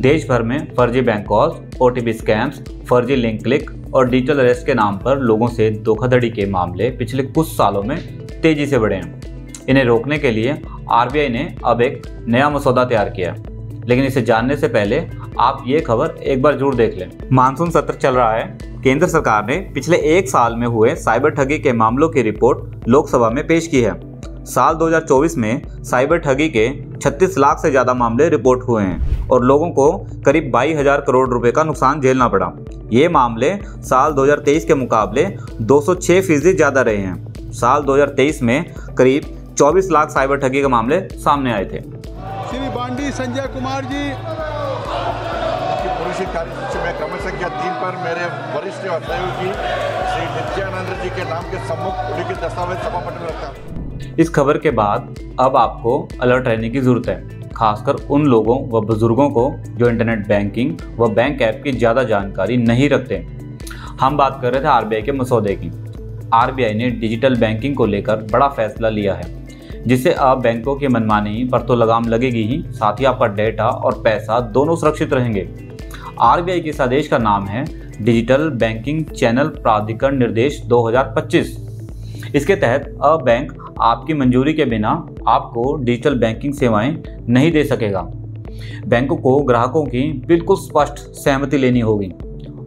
देश भर में फर्जी बैंक कॉल्स, ओटीपी स्कैम्स, फर्जी लिंक क्लिक और डिजिटल अरेस्ट के नाम पर लोगों से धोखाधड़ी के मामले पिछले कुछ सालों में तेजी से बढ़े हैं। इन्हें रोकने के लिए आरबीआई ने अब एक नया मसौदा तैयार किया है, लेकिन इसे जानने से पहले आप ये खबर एक बार जरूर देख लें। मानसून सत्र चल रहा है। केंद्र सरकार ने पिछले एक साल में हुए साइबर ठगी के मामलों की रिपोर्ट लोकसभा में पेश की है। साल 2024 में साइबर ठगी के 36 लाख से ज़्यादा मामले रिपोर्ट हुए हैं और लोगों को करीब 22,000 करोड़ रुपए का नुकसान झेलना पड़ा। ये मामले साल 2023 के मुकाबले 206% ज़्यादा रहे हैं। साल 2023 में करीब 24 लाख साइबर ठगी के मामले सामने आए थे। श्री बांडी संजय कुमार जी पुलिस कार्य में क्रम संख्या 3 पर मेरे वरिष्ठ और सहयोगी श्री नित्यानंद जी के नाम के सम्मुख लिखित दस्तावेज सभापति में रखता हूं। इस खबर के बाद अब आपको अलर्ट रहने की जरूरत है, खासकर उन लोगों व बुजुर्गों को जो इंटरनेट बैंकिंग व बैंक ऐप की ज़्यादा जानकारी नहीं रखते। हम बात कर रहे थे आरबीआई के मसौदे की। आरबीआई ने डिजिटल बैंकिंग को लेकर बड़ा फैसला लिया है, जिससे अब बैंकों की मनमानी पर तो लगाम लगेगी ही, साथ ही आपका डेटा और पैसा दोनों सुरक्षित रहेंगे। आरबीआई के इस आदेश का नाम है डिजिटल बैंकिंग चैनल प्राधिकरण निर्देश 2025। इसके तहत अब बैंक आपकी मंजूरी के बिना आपको डिजिटल बैंकिंग सेवाएं नहीं दे सकेगा। बैंकों को ग्राहकों की बिल्कुल स्पष्ट सहमति लेनी होगी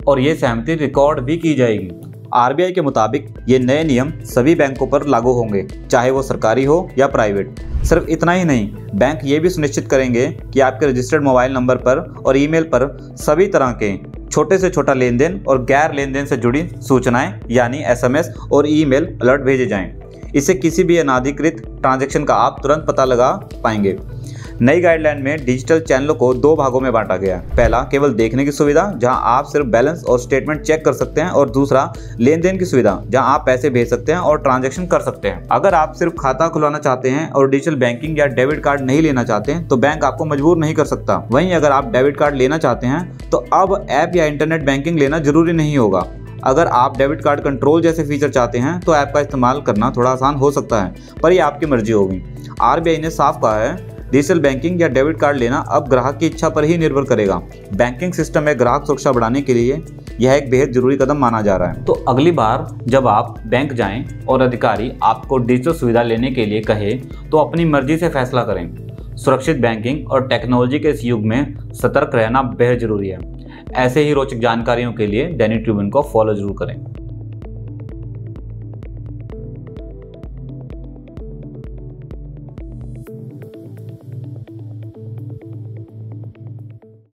और ये सहमति रिकॉर्ड भी की जाएगी। आरबीआई के मुताबिक ये नए नियम सभी बैंकों पर लागू होंगे, चाहे वो सरकारी हो या प्राइवेट। सिर्फ इतना ही नहीं, बैंक ये भी सुनिश्चित करेंगे कि आपके रजिस्टर्ड मोबाइल नंबर पर और ईमेल पर सभी तरह के छोटे से छोटा लेन देन और गैर लेन देन से जुड़ी सूचनाएं यानी एसएमएस और ईमेल अलर्ट भेजे जाएं। इससे किसी भी अनाधिकृत ट्रांजैक्शन का आप तुरंत पता लगा पाएंगे। नई गाइडलाइन में डिजिटल चैनलों को 2 भागों में बांटा गया है। पहला केवल देखने की सुविधा, जहां आप सिर्फ बैलेंस और स्टेटमेंट चेक कर सकते हैं, और दूसरा लेन देन की सुविधा, जहां आप पैसे भेज सकते हैं और ट्रांजैक्शन कर सकते हैं। अगर आप सिर्फ खाता खुलवाना चाहते हैं और डिजिटल बैंकिंग या डेबिट कार्ड नहीं लेना चाहते हैं तो बैंक आपको मजबूर नहीं कर सकता। वहीं अगर आप डेबिट कार्ड लेना चाहते हैं तो अब ऐप या इंटरनेट बैंकिंग लेना जरूरी नहीं होगा। अगर आप डेबिट कार्ड कंट्रोल जैसे फीचर चाहते हैं तो ऐप का इस्तेमाल करना थोड़ा आसान हो सकता है, पर ये आपकी मर्जी होगी। आरबीआई ने साफ कहा है डिजिटल बैंकिंग या डेबिट कार्ड लेना अब ग्राहक की इच्छा पर ही निर्भर करेगा। बैंकिंग सिस्टम में ग्राहक सुरक्षा बढ़ाने के लिए यह एक बेहद जरूरी कदम माना जा रहा है। तो अगली बार जब आप बैंक जाएं और अधिकारी आपको डिजिटल सुविधा लेने के लिए कहे तो अपनी मर्जी से फैसला करें। सुरक्षित बैंकिंग और टेक्नोलॉजी के इस युग में सतर्क रहना बेहद जरूरी है। ऐसे ही रोचक जानकारियों के लिए दैनिक ट्रिब्यून को फॉलो जरूर करें।